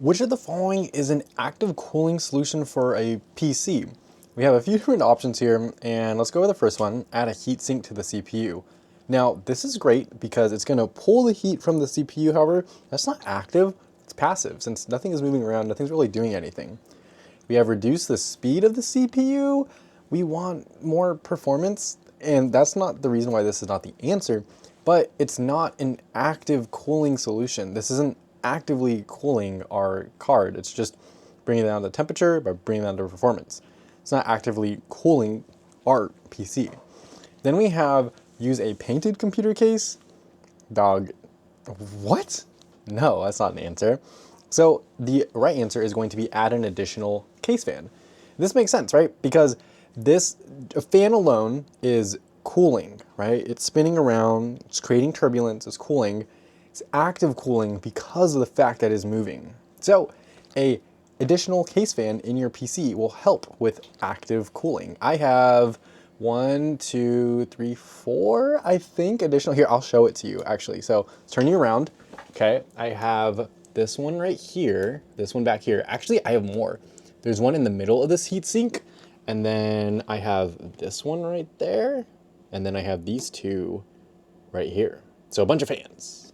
Which of the following is an active cooling solution for a PC? We have a few different options here, and let's go with the first one, add a heatsink to the CPU. Now, this is great because it's going to pull the heat from the CPU, however, that's not active, it's passive. Since nothing is moving around, nothing's really doing anything. We have reduced the speed of the CPU. We want more performance, and that's not the reason why this is not the answer, but it's not an active cooling solution. This isn't actively cooling our card. It's just bringing down the temperature by bringing down the performance. It's not actively cooling our PC. Then we have use a painted computer case. Dog, what? No, that's not an answer. So the right answer is going to be add an additional case fan. This makes sense, right? Because this fan alone is cooling, right? It's spinning around, it's creating turbulence, it's cooling. It's active cooling because of the fact that it's moving. So a additional case fan in your PC will help with active cooling. I have 1, 2, 3, 4, I think, additional. Here, I'll show it to you actually. So turn you around. Okay, I have this one right here, this one back here. Actually, I have more. There's one in the middle of this heatsink, and then I have this one right there, and then I have these two right here. So a bunch of fans.